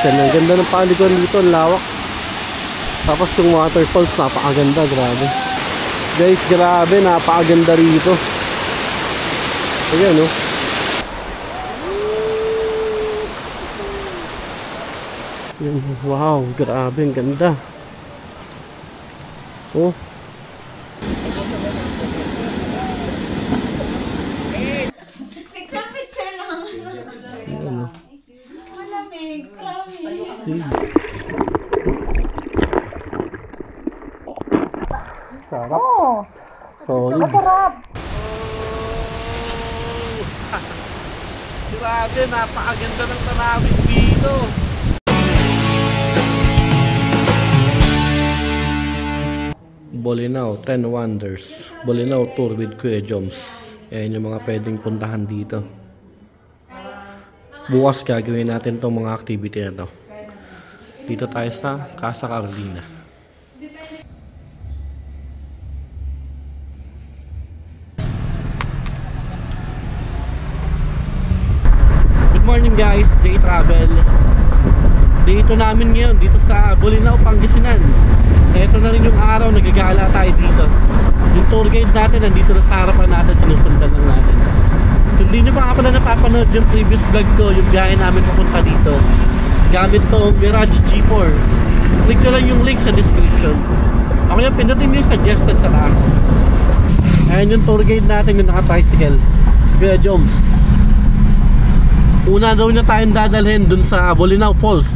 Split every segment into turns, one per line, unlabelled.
yan. Ang ganda ng paliguan dito, ang lawak. Tapos yung waterfalls, napakaganda, grabe. Guys, grabe, napakaganda rito. Ayan, oh. Wow, grabe, ang ganda. Oh.
Picture lang.
Ayan, oh.
Malamig, promise.
Sarap. Solid.
Masarap.
Grabe, napakaganda ng tanawin dito. Bolinao 10 Wonders. Bolinao Tour with Kuya Joms. Ayan yung mga pwedeng puntahan dito. Bukas gagawin natin tong mga activity na to. Dito tayo sa Casa Carolina. Good morning guys, J Travel. Dito namin ngayon, dito sa Bolinao, Pangasinan. Ito na rin yung araw, nagagala tayo dito. Yung tour guide natin, nandito na sa harapan natin, sinusundan lang natin. Kung di nyo pa nga pala napapanood yung previous vlog ko, yung biyahe namin papunta dito, gamit to Mirage G4. Click nyo lang yung link sa description. Ako yung pinutin yung suggested sa taas. Ayan yung tour guide natin, yung naka-tricycle, si Kuya Joms. Una daw niya tayong dadalhin dun sa Bolinao Falls.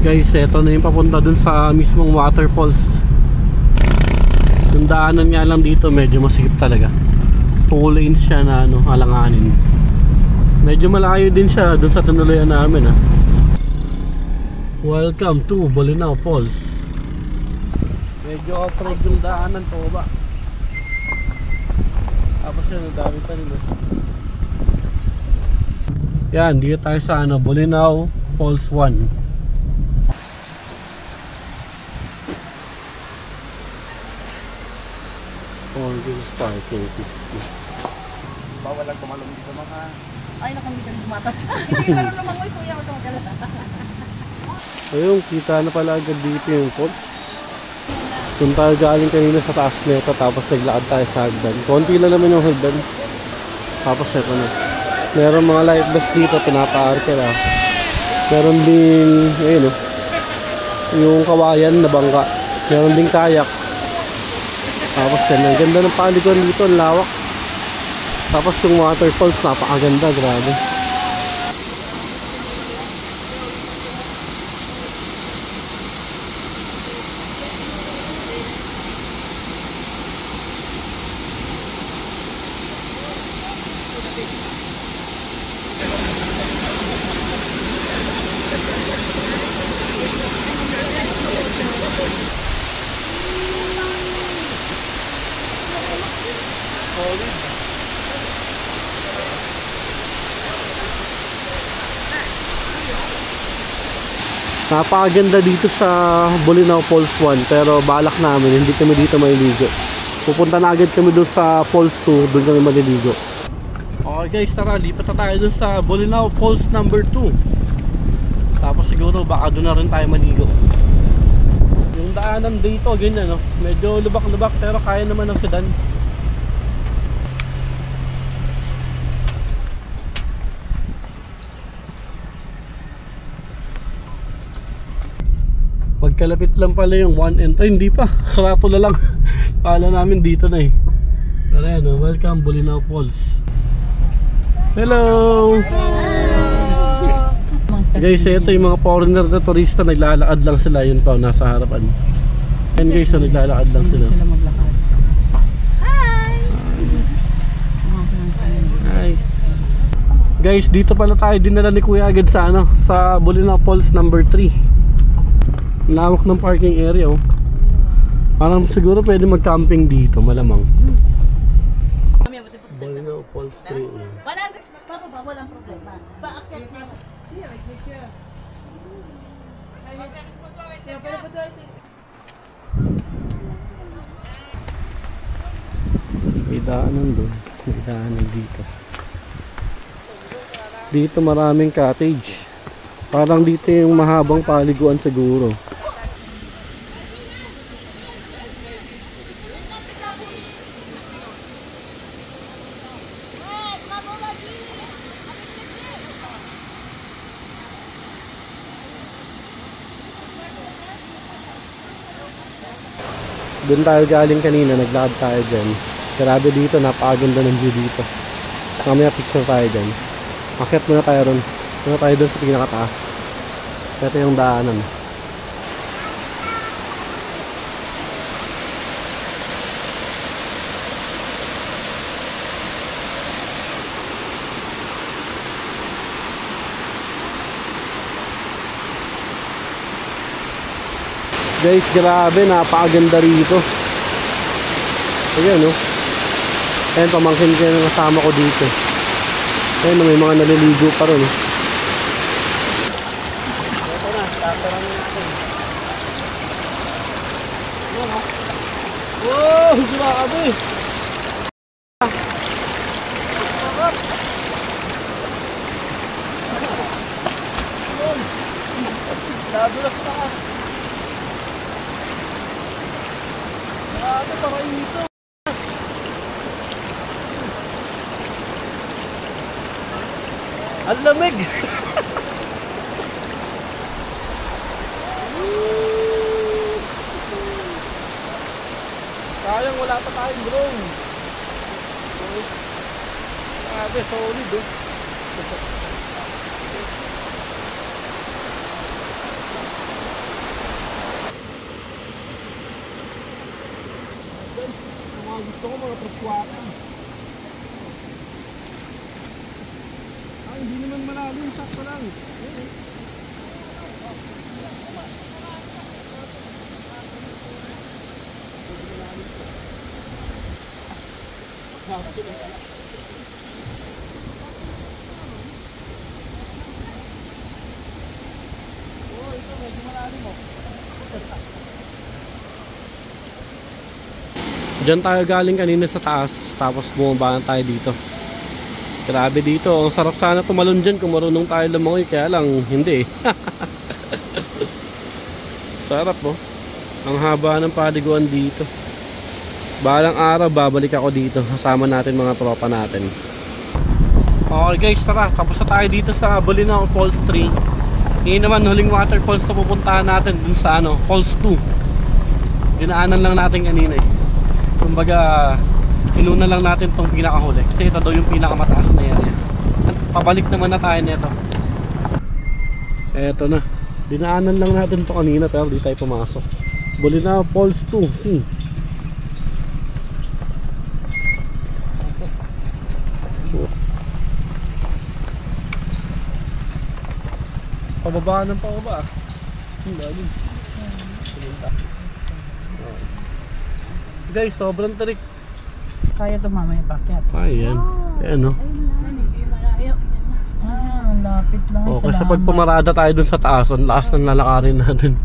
Guys, eto na yung papunta dun sa mismong waterfalls. Yung daanan nga lang dito medyo masikip talaga. 2 lanes siya na alanganin. Medyo malayo din siya dun sa tinuluyan namin. Welcome to Bolinao Falls. Medyo off-road yung daanan po ba. Tapos yun, dami pa rin. Yan, dito tayo sa Bolinao Falls 1. Organs parking 50.
Bawal lang tumalong dito mga.
Ay, nakamitan bumatak. Hindi meron naman ko kuya ko tumagalata.
Ayun, kita na pala agad dito yung falls. Kung tayo galing kanina sa taas nito, tapos naglakad tayo sa hagdan. Konti lang naman yung hagdan. Tapos ito na. Meron mga light bus dito, pinapaarke na. Meron din, ayun yung kawayan na bangka. Meron din kayak. Tapos yan, ang ganda ng paliguan dito, ang lawak. Tapos yung waterfalls, napakaganda, grabe. Napakaganda dito sa Bolinao Falls 1, pero balak namin hindi kami dito maliligo. Pupunta na agad kami doon sa Falls 2, doon kami maliligo. Okay guys, tara, lipat na tayo doon sa Bolinao Falls number 2. Tapos siguro baka doon na rin tayo maligo. Yung daanan dito, ganyan medyo lubak-lubak pero kaya naman ng sedan. Pagkalapit lang pala yung 1 and hindi pa, sarado na lang. Pala namin dito na Pero ayan, welcome Bolinao Falls. Hello! Guys, ito yung mga foreigner na turista, naglalakad lang sila, yun pa, nasa harapan. Ayan guys, naglalakad lang sila.
Hi!
Hi! Guys, dito pala tayo dinala ni Kuya agad sa sa Bolinao Falls number 3. Lawak ng parking area Parang siguro pwede mag-camping dito, malamang. Bolinao Falls 3.
Walang problema. Paakyat na.
daanan doon. May daanan dito. Dito maraming cottage. Parang dito yung mahabang paliguan siguro. Doon tayo galing kanina, naglakad tayo dyan. Grabe dito, napakaganda ng view dito. Mamaya picture tayo dyan. Akit muna tayo ron. Muna tayo doon sa pinakataas. Ito yung daanan. Guys, grabe, napakaganda rito. Ayan, no? Ayan, pamangkin ko yung kasama ko dito. Ayan, may mga naliligo pa rin. Ito na, tatarangin natin. Ayan, no? Wow, grabe! Dadulas na ka. Grabe, paraiso. Ang lamig. Sayang wala pa tayong drone. Grabe, solid oh. Gusto ko mga preswata. Ay, hindi naman malalim, sakto lang. Oh, ito medyo malalim mo. Diyan tayo galing kanina sa taas, tapos bumaba tayo dito. Grabe dito, ang sarap sana tumalon dyan kung marunong tayo lumangoy, kaya lang hindi eh. Sarap oh. Ang haba ng paliguan dito. Balang araw babalik ako dito, kasama natin mga tropa natin. Okay guys, tara, tapos na tayo dito sa Bolinao Falls 3. Ngayon naman, huling waterfalls na pupuntahan natin dun sa Falls 2. Dinaanan lang natin kanina eh. Kumbaga, inuna lang natin tong pinakahuli kasi ito daw yung pinakamataas na area. At pabalik naman na tayo nito. Eto na. Dinaanan lang natin to kanina pero di tayo pumasok. Bolinao Falls 2, see. Pababa ng pababa. Hindi. Guys, sobrang tarik.
Kaya ito mamaya pakyat.
Ayan. Ayan o.
Lapit lang.
Oh, kasi pag pumarada tayo dun sa taas, ang lakas ng lalakarin natin.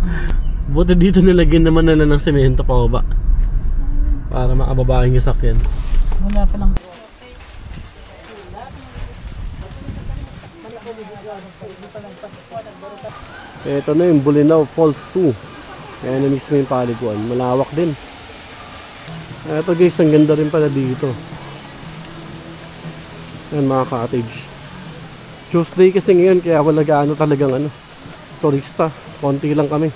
Buti dito nilagyan naman nila ng semento pa ba para makababahin yung sakyan.
Wala pa lang.
Ito na yung Bolinao Falls 2. Ayan na mismo yung paliguan. Malawak din. Ito guys, ang ganda rin pala dito. Ayan mga cottage. Tuesday kasi ngayon kaya wala gaano talagang turista. Konti lang kami.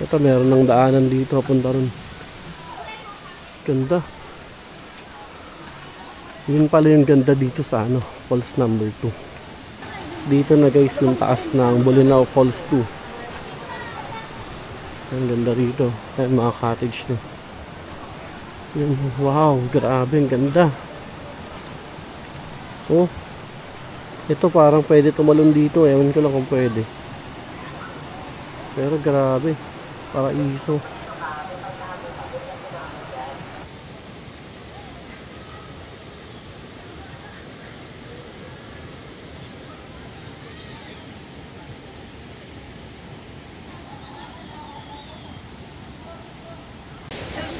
Ito meron ng daanan dito papunta ron. Ganda. Yun pala yung ganda dito sa Falls number 2. Dito na guys yung taas ng Bolinao Falls 2. Ang ganda rito. Ayan mga cottage na. Wow, grabe, ang ganda. Oh, ito parang pwede tumalon dito. Ewan ko lang kung pwede. Pero grabe, paraiso.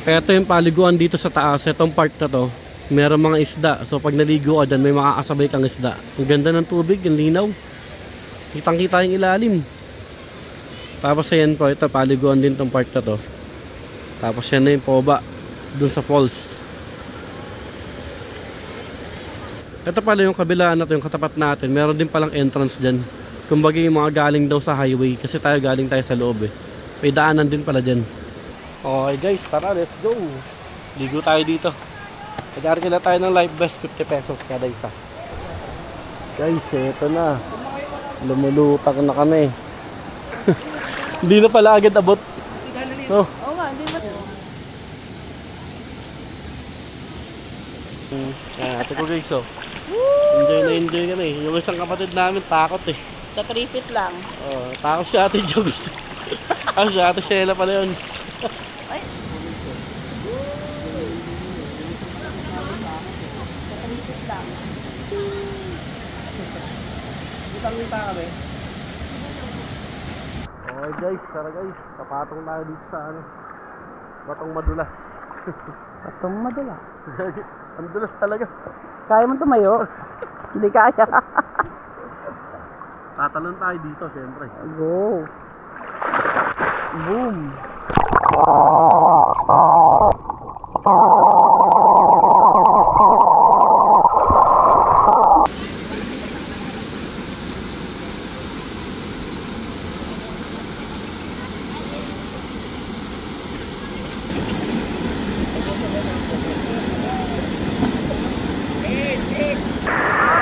Ito yung paliguan dito sa taas. Itong part na to Meron mga isda. So pag naligo ka dyan, may makakasabay kang isda. Ang ganda ng tubig, ang linaw. Kitang kita yung ilalim. Tapos ayan po, ito paliguan din tong part na to. Tapos yan na yung poba dun sa falls. Ito pala yung kabila na to, yung katapat natin. Meron din palang entrance dyan. Kumbaga yung mga galing daw sa highway. Kasi galing tayo sa loob eh. May daanan din pala dyan. Okay guys, tara, let's go. Ligo tayo dito. Nag-arkila tayo ng life vest, 50 pesos kada isa. Guys, eto na. Lumulutang na kami. Hindi na pala agad abot. Oh.
Oo nga, hindi ba?
Ate ko guys, oh. Enjoy ka na eh. Yung isang kapatid namin takot eh.
Sa 3 feet lang.
Oh, takot si Ate Jogs. Si Ate Sheila pala yun.
Ay. Sa 3 feet lang.
Kitang-kita kami. Okay guys, tara guys. Papatong tayo dito sa ano. Batong madulas.
Batong madulas.
Ang dulas talaga.
Kaya mo tumayo? Hindi kaya.
Tatalon tayo dito, siyempre.
Go. Boom.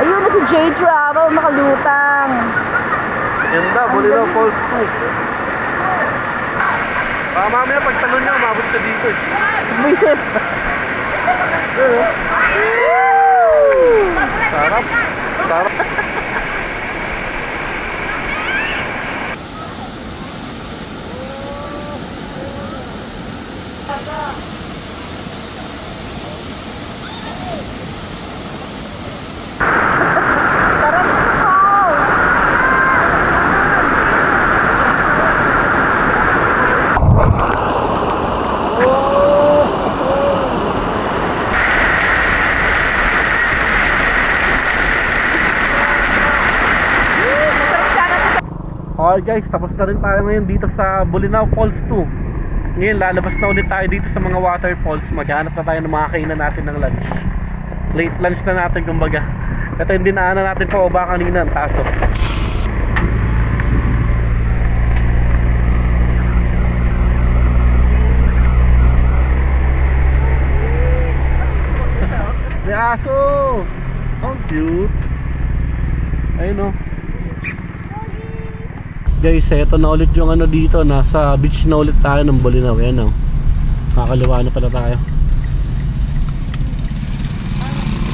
Ayun na si J-Travel, nakalutang.
Ganda, Bulinaw Falls 2. Baka mamaya pagtalon niya, umabot ka dito eh.
Visit.
Sarap. Sarap. Okay guys, tapos na rin tayo ngayon dito sa Bulinaw Falls 2. Ngayon lalabas na ulit tayo dito sa mga waterfalls. Maghanap na tayo ng mga kainan natin ng lunch. Late lunch na natin kumbaga. Ito yung dinaanan natin pa baba kanina, ang taso. May aso! Oh cute! Ayun o. Guys, eto na ulit yung ano dito. Nasa beach na ulit tayo ng Bulinaw. Ayan o. Makakaliwa na pala tayo.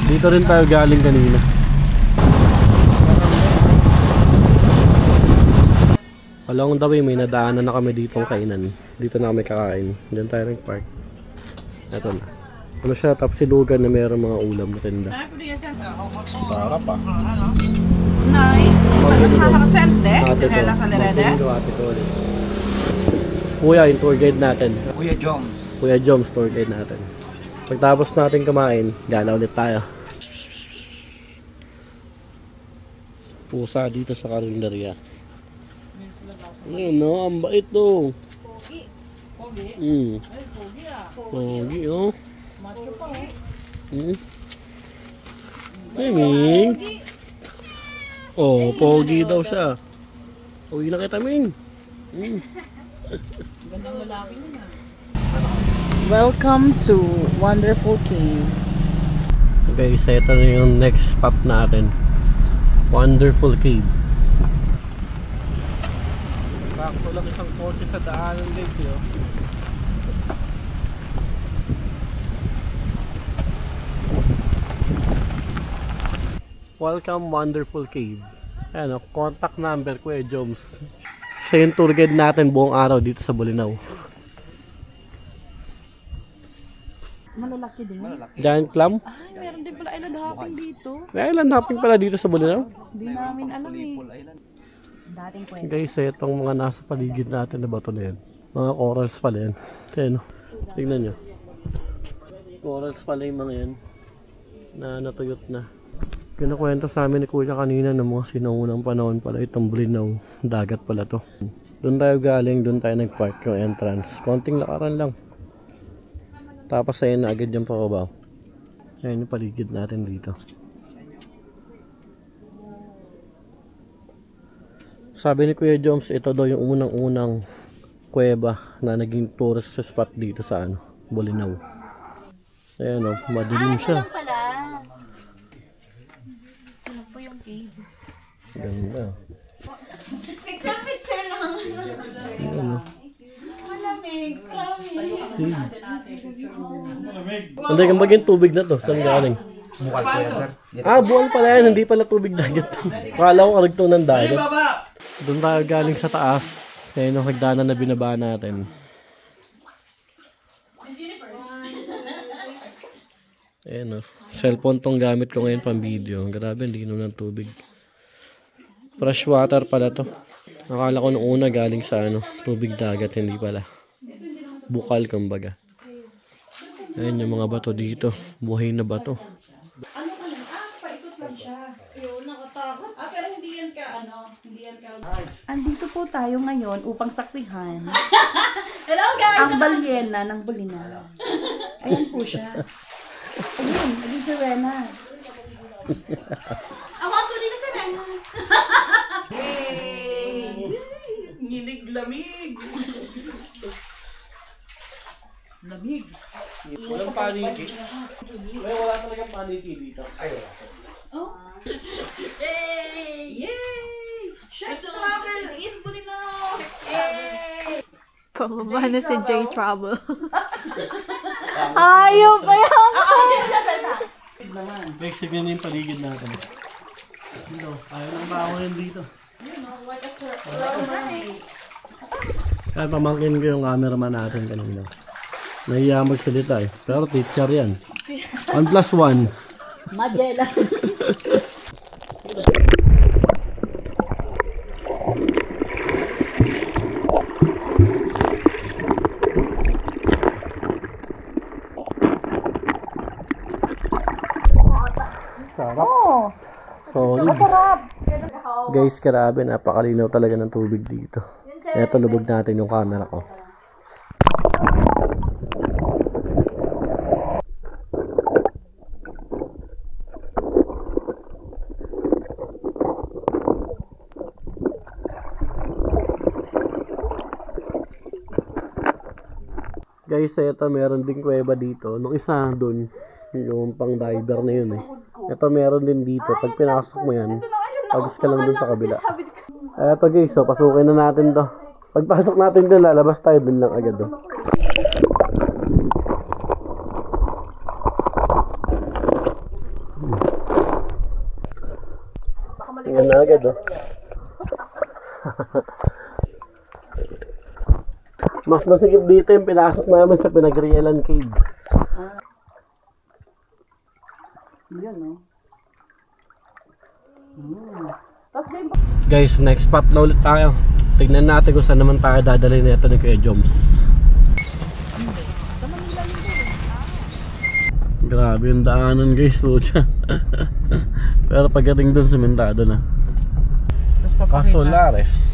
Dito rin tayo galing kanina. Along the way may nadaanan na kami ditong kainan. Dito na kami kakain. Diyan tayo nag-park. Eto na. Ano siya, tapsilugan na mayroong mga ulam na tinda. Sarap ah.
Nay, nakakasente. Dinela sa Lerede.
Kuya, yung tour guide natin.
Kuya Joms.
Kuya Joms, tour guide natin. Pagtapos natin kumain, gala ulit tayo. Pusa dito sa karinderya. Ayun no, ang bait to.
Pogi. Pogi?
Ay,
pogi ah.
Pogi oh.
Macho pa oh.
Hey, Ming. Oh, pogi daw siya. Uwi na kita, Ming.
Gandang lalaki niya. Welcome to Wonderful Cave.
Okay, so ito na yung next spot natin. Wonderful Cave. Sakto lang isang kotse sa daanan guys yun. Welcome Wonderful Cave. Ayan o, contact number Kuya Joms. Siya yung tour guide natin buong araw dito sa Bulinaw.
Malalaki din.
Giant clam?
Ay, meron din pala island hopping dito.
May island hopping pala dito sa Bulinaw.
Hindi namin alam eh. Dating kwento.
Guys, itong mga nasa paligid natin na bato na yan. Mga corals pala yan. Ayan o, tignan nyo. Corals pala yung mga yan. na natuyot na. Kinakwento sa amin ni Kuya kanina ng mga sinaunang panahon pala itong Bulinaw. Dagat pala to. Doon tayo galing, doon tayo nagpark yung entrance. Konting lakaran lang. Tapos ayun na agad yung pakabaw. Ayun yung paligid natin dito. Sabi ni Kuya Joms, ito daw yung unang-unang kuweba na naging tourist spot dito sa Bulinaw. Ayan o, madilim siya.
Ano po yung cave?
Ganda.
Picture lang.
Ayan o.
Malamig, promise.
Hindi, kambag yung tubig na to. Saan galing?
Bukal po yan, sir.
Buwan pala yan. Hindi pala tubig dagat. Akala ko karagtong ng dagat. Doon tayo galing sa taas. Kaya nung hagdanan na binaba natin. Ayan o. Cellphone tong gamit ko ngayon pang video. Grabe, hindi naman ng tubig. Fresh water pala to. Akala ko nung una galing sa tubig dagat. Hindi pala. Bukal kumbaga. Ayan yung mga bato dito. Buhay na bato.
Ano ka lang? Paikot lang siya. Ayun, nakatakot. Pero hindi yan ka, hindi yan ka. Andito po tayo ngayon upang saksihan. Hello guys! Ang balyena ng Bulinaw. Ayan po siya. Ayun, naging si Rena. Awag ko din si Rena. Yay! Nginig lamig. Lamig.
Walang paniki. Wala talagang paniki dito. Ay, wala.
Oh. Yay! Yay! Chef travel in Bulinaw! Yay!
Pababa na si J Trouble. Ayaw pa yan!
Next, tignan yung paligid natin. Ayaw ng bawain dito. Kaya pamangkin ko yung cameraman natin kanina. Nahiya magsalita eh. Pero teacher yan. 1+1.
Magela.
Sarap. Solid. Guys, grabe. Napakalinaw talaga ng tubig dito. Eto, lubog natin yung camera ko. Guys, ito meron din kuweba dito. Nung isa doon, yung pang diver na yun eh. Ito meron din dito. Pag pinasok mo yan, pagos ka lang dun sa kabila. Ito guys, so pasukin na natin to. Pagpasok natin dun, lalabas tayo dun lang agad. Tingnan na agad Mas masigip dito yung pinasok namin sa Pinagrialan Cave. Guys, next spot na ulit tayo. Tignan natin kung saan naman tayo dadalhin nito ni Kuya Joms. Grabe yung daanan guys, lucha. Pero pagdating doon, simentado na. Casolares.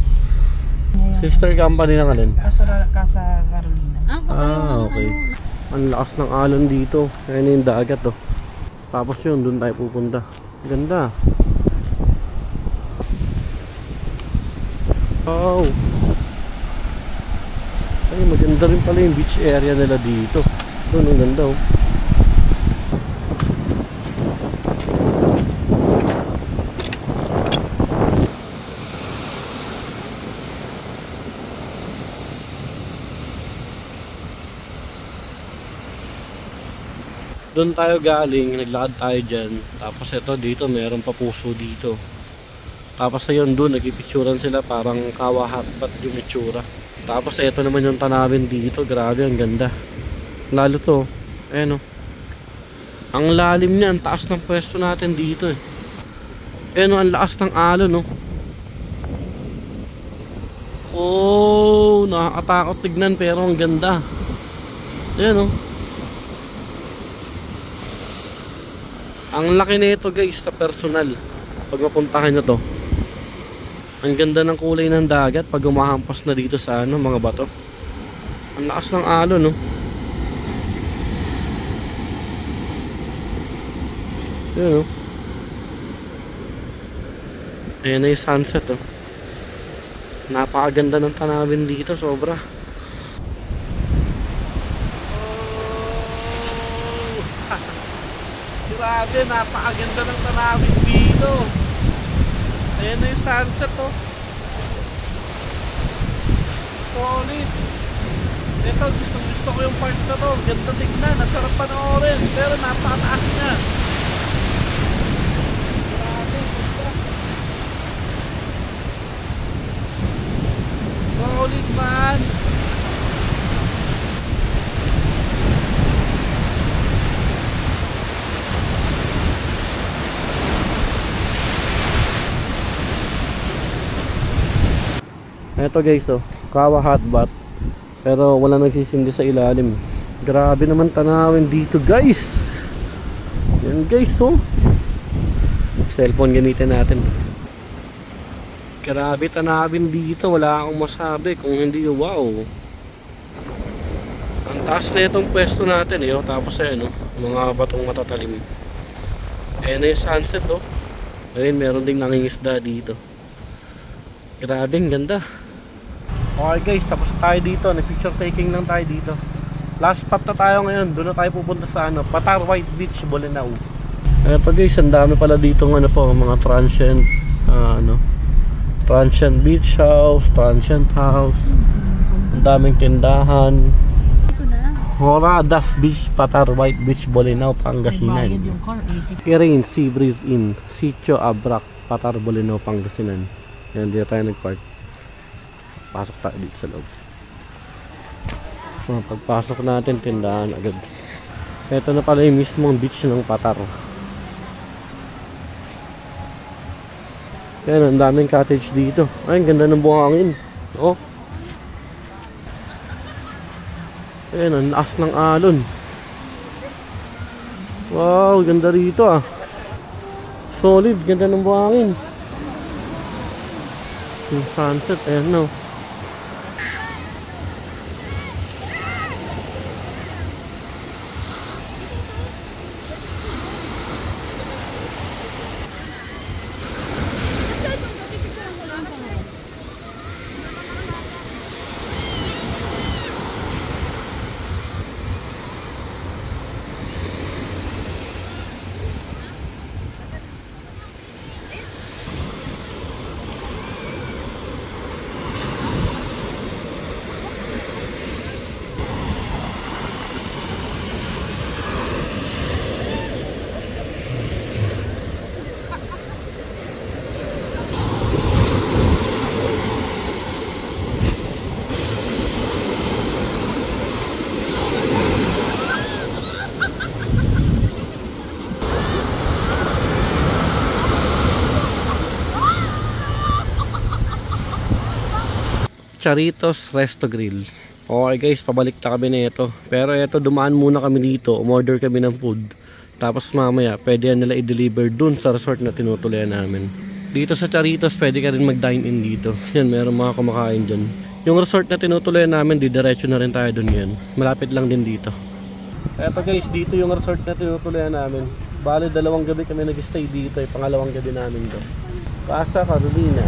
Sister company ng alin?
Casa Carolina.
Okay. Ang lakas ng alon dito. Ayan yung dagat Tapos yun, doon tayo pupunta. Ganda. Wow. Ay, maganda rin pala yung beach area nila dito. Doon, ang ganda Doon tayo galing, naglakad tayo dyan. Tapos ito dito, meron pa puso dito. Tapos ayun doon, nagpipicturan sila parang kawahatpat yung itsura. Tapos ito naman yung tanawin dito, grabe ang ganda. Lalo to, ayan ang lalim niya, ang taas ng pwesto natin dito Ayan ang lakas ng alon Oh, nakakatakot tignan pero ang ganda. Ayan Ang laki nito guys sa personal. Pag mapuntahan nyo to. Ang ganda ng kulay ng dagat pag umahampas na dito sa ano, mga bato. Ang lakas ng alon, no? Yun, no? Ayan na yung sunset, oh. Napakaganda ng tanawin dito, sobra. Oh! Grabe, napakaganda ng tanawin dito. Ayan na yung sunset, oh. Solid. Ito, gusto ko yung part na to. Ganda tignan, nasarap panoorin. Pero napakataas niya. Grabe, ganda. Solid, man. Eto guys, oh, Kawa Hot Bath. Pero wala nagsisindi sa ilalim. Grabe naman tanawin dito guys. Yan guys, oh. Cellphone gamitin natin. Grabe tanawin dito. Wala akong masabi kung hindi wow. Ang taas na itong pwesto natin, eh, oh. Tapos ayan, oh, mga batong matatalim. Ayan na yung sunset, oh. Ayun, meron ding nangingisda dito. Grabe, ang ganda. Okay guys, tapos tayo dito. Nag-picture taking lang tayo dito. Last spot na tayo ngayon. Doon na tayo pupunta sa ano, Patar White Beach, Bolinao. Eto guys, ang dami pala dito ng ano po, mga transient transient beach house, transient house. Ang daming tindahan. Horadas Beach, Patar White Beach, Bolinao, Pangasinan. Irain Sea Breeze Inn, Sitio Abrac, Patar, Bolinao, Pangasinan. Yan, dito tayo nag-park. Pasok tayo dito sa loob. So, pagpasok natin, tindahan agad. Ito na pala yung mismong beach ng Patar. Yan, ang daming cottage dito. Ay, ang ganda ng buhangin. Oh. Ayan, ang lakas ng alon. Wow, ganda rito ah. Solid, ganda ng buhangin. Yung sunset, ayan no. Charitos Resto Grill. Okay guys, pabalik na kami na ito. Pero ito, dumaan muna kami dito. Umorder kami ng food. Tapos mamaya, pwede yan nila i-deliver dun sa resort na tinutuloyan namin. Dito sa Charitos, pwede ka rin mag-dine in dito. Yan, meron mga kumakain dyan. Yung resort na tinutuloyan namin, didiretso na rin tayo dun yan. Malapit lang din dito. Eto guys, dito yung resort na tinutuloyan namin. Bale, 2 gabi kami nag-stay dito. Pangalawang gabi namin doon. Casa Carolina.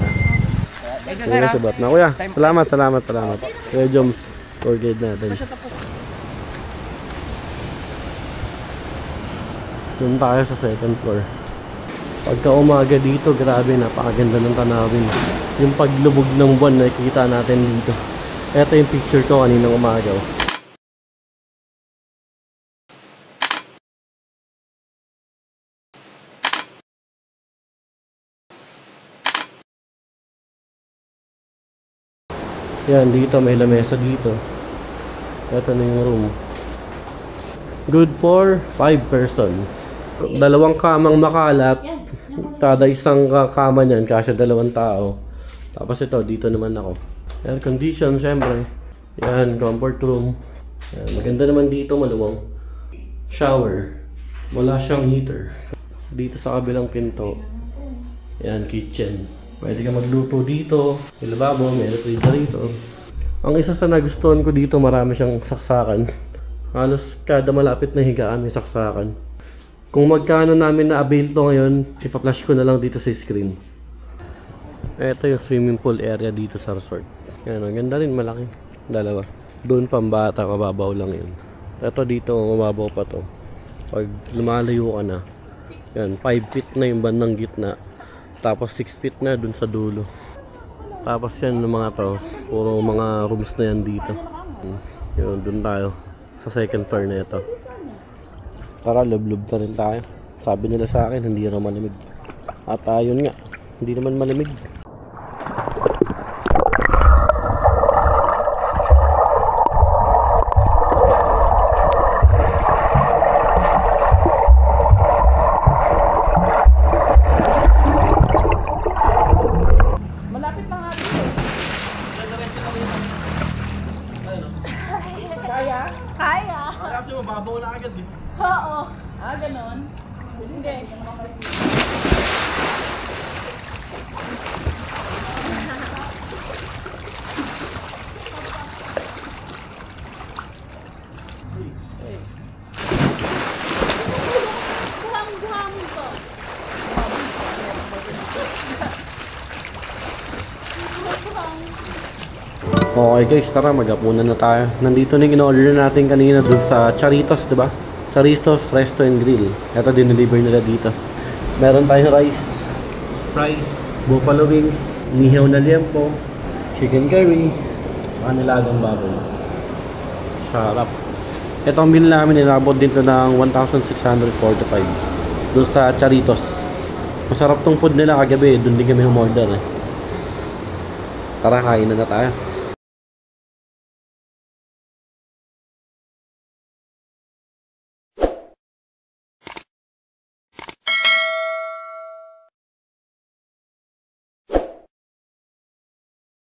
Kuya sabat na kuya. Salamat. Kuya Joms, tour guide natin. Doon tayo sa 2nd floor. Pagka umaga dito, grabe, napakaganda ng tanawin. Yung paglubog ng buwan nakikita natin dito. Ito yung picture ko kaninang umaga. Yan, dito may lamesa dito. Ito na yung room. Good for 5 person. 2 kamang makalat. Tada isang kama niyan, kasya 2 tao. Tapos ito, dito naman ako. Air condition, syempre. Yan, comfort room. Yan, maganda naman dito, maluwang. Shower. Wala siyang heater. Dito sa kabilang pinto. Yan, kitchen. Pwede ka magluto dito. May lababo, may refrigerator dito. Ang isa sa nagustuhan ko dito, marami siyang saksakan. Halos kada malapit na higaan may saksakan. Kung magkano namin na-avail to ngayon, ipa-flash ko na lang dito sa screen. Ito yung swimming pool area dito sa resort. Yan, ang ganda rin, malaki. Dalawa. Doon pambata, mababaw lang yun. Ito dito, mababaw pa to. Pag lumalayo ka na, yan, 5 feet na yung bandang gitna. Tapos 6 feet na dun sa dulo. Tapos yan ng mga to, puro mga rooms na yan dito. Yun, dun tayo. Sa second floor na ito. Tara, lub-lub na rin tayo. Sabi nila sa akin, hindi naman malamig. At ayun nga, hindi naman malamig.
Malapit na nga dito. Kaya?
Kaya.
Kasi mababaw na agad eh.
Oo.
Ah, ganon.
Hindi. Buhang-buhang to.
Okay guys, tara mag-apunan na tayo. Nandito na yung in-order natin kanina dun sa Charitos, diba? Charitos Resto and Grill. Ito dineliver nila dito. Meron tayong rice, fries, buffalo wings, nihaw na liempo, chicken curry, saka nilagang baboy. Sarap. Ito ang bill namin, inabot dito ng 1,645 dun sa Charitos. Masarap tong food nila kagabi, dun din kami umorder eh. Tara, kain na tayo.